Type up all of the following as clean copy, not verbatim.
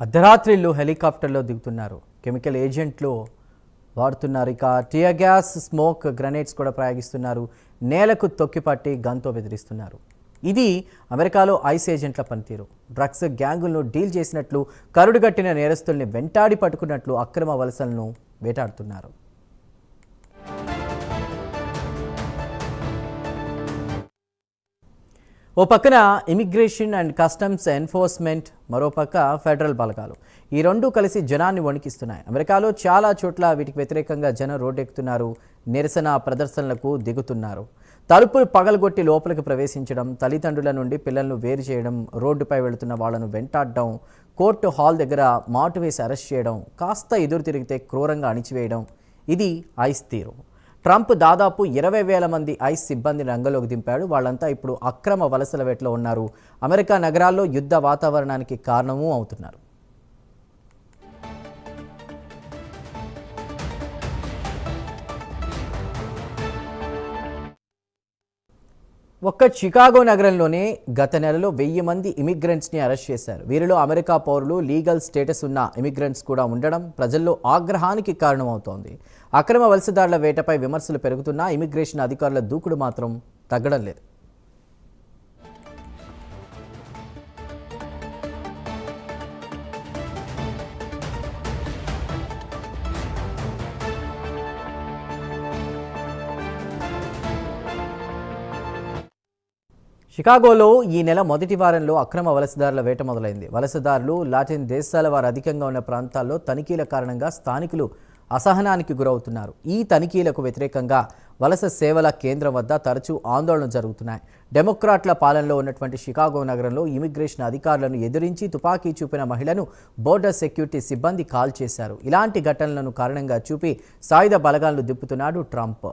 అర్ధరాత్రిళ్ళు హెలికాప్టర్లో దిగుతున్నారు. కెమికల్ ఏజెంట్లు వాడుతున్నారు. ఇక టియర్ గ్యాస్, స్మోక్ గ్రెనేడ్స్ కూడా ప్రయోగిస్తున్నారు. నేలకు తొక్కిపట్టి గన్తో బెదిరిస్తున్నారు. ఇది అమెరికాలో ఐస్ ఏజెంట్ల పనితీరు. డ్రగ్స్ గ్యాంగులను డీల్ చేసినట్లు, కరుడుగట్టిన నేరస్తుల్ని వెంటాడి పట్టుకున్నట్లు అక్రమ వలసలను వేటాడుతున్నారు. ఓ పక్కన ఇమిగ్రేషన్ అండ్ కస్టమ్స్ ఎన్ఫోర్స్మెంట్, మరోపక్క ఫెడరల్ బలగాలు. ఈ రెండూ కలిసి జనాన్ని వణికిస్తున్నాయి. అమెరికాలో చాలా చోట్ల వీటికి వ్యతిరేకంగా జనం రోడ్డెక్కుతున్నారు, నిరసన ప్రదర్శనలకు దిగుతున్నారు. తలుపులు పగలగొట్టి లోపలికి ప్రవేశించడం, తల్లిదండ్రుల నుండి పిల్లలను వేరు చేయడం, రోడ్డుపై వెళుతున్న వాళ్లను వెంటాడడం, కోర్టు హాల్ దగ్గర మాటు వేసి అరెస్ట్ చేయడం, కాస్త ఎదురు తిరిగితే క్రూరంగా అణిచివేయడం, ఇది ఐస్ తీరు. ట్రంప్ దాదాపు 20,000 మంది ఐస్ సిబ్బందిని రంగంలోకి దింపాడు. వాళ్ళంతా ఇప్పుడు అక్రమ వలసల వేటలో ఉన్నారు. అమెరికా నగరాల్లో యుద్ధ వాతావరణానికి కారణమూ అవుతున్నారు. ఒక్క చికాగో నగరంలోనే గత నెలలో 1000 మంది ఇమిగ్రెంట్స్ని అరెస్ట్ చేశారు. వీరిలో అమెరికా పౌరులు, లీగల్ స్టేటస్ ఉన్న ఇమిగ్రెంట్స్ కూడా ఉండడం ప్రజల్లో ఆగ్రహానికి కారణమవుతోంది. అక్రమ వలసదారుల వేటపై విమర్శలు పెరుగుతున్నా ఇమిగ్రేషన్ అధికారుల దూకుడు మాత్రం తగ్గడం లేదు. షికాగోలో ఈ నెల మొదటి వారంలో అక్రమ వలసదారుల వేట మొదలైంది. వలసదారులు లాటిన్ దేశాల వారు అధికంగా ఉన్న ప్రాంతాల్లో తనిఖీల కారణంగా స్థానికులు అసహనానికి గురవుతున్నారు. ఈ తనిఖీలకు వ్యతిరేకంగా వలస సేవల కేంద్రం వద్ద తరచూ ఆందోళనలు జరుగుతున్నాయి. డెమోక్రాట్ల పాలనలో ఉన్నటువంటి షికాగో నగరంలో ఇమిగ్రేషన్ అధికారులను ఎదిరించి తుపాకీ చూపిన మహిళను బోర్డర్ సెక్యూరిటీ సిబ్బంది కాల్ చేశారు. ఇలాంటి ఘటనలను కారణంగా చూపి సాయుధ బలగాలను దిప్పుతున్నాడు ట్రంప్.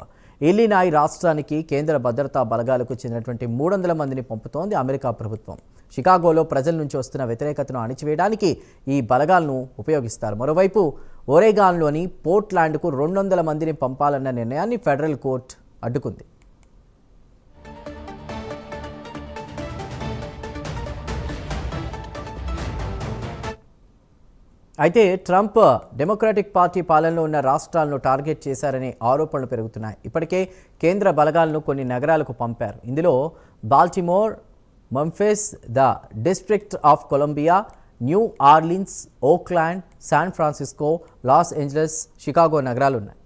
ఇల్లినాయ్ రాష్ట్రానికి కేంద్ర భద్రతా బలగాలకు చెందినటువంటి 300 మందిని పంపుతోంది అమెరికా ప్రభుత్వం. షికాగోలో ప్రజల నుంచి వస్తున్న వ్యతిరేకతను అణిచివేయడానికి ఈ బలగాలను ఉపయోగిస్తారు. మరోవైపు ఒరేగాన్లోని పోర్ట్లాండ్కు 200 మందిని పంపాలన్న నిర్ణయాన్ని ఫెడరల్ కోర్టు అడ్డుకుంది. అయితే ట్రంప్ డెమోక్రాటిక్ పార్టీ పాలనలో ఉన్న రాష్ట్రాలను టార్గెట్ చేశారనే ఆరోపణలు పెరుగుతున్నాయి. ఇప్పటికే కేంద్ర బలగాలను కొన్ని నగరాలకు పంపారు. ఇందులో Baltimore, Memphis, the District of Columbia, New Orleans, Oakland, San Francisco, Los Angeles, Chicago నగరాలు ఉన్నాయి.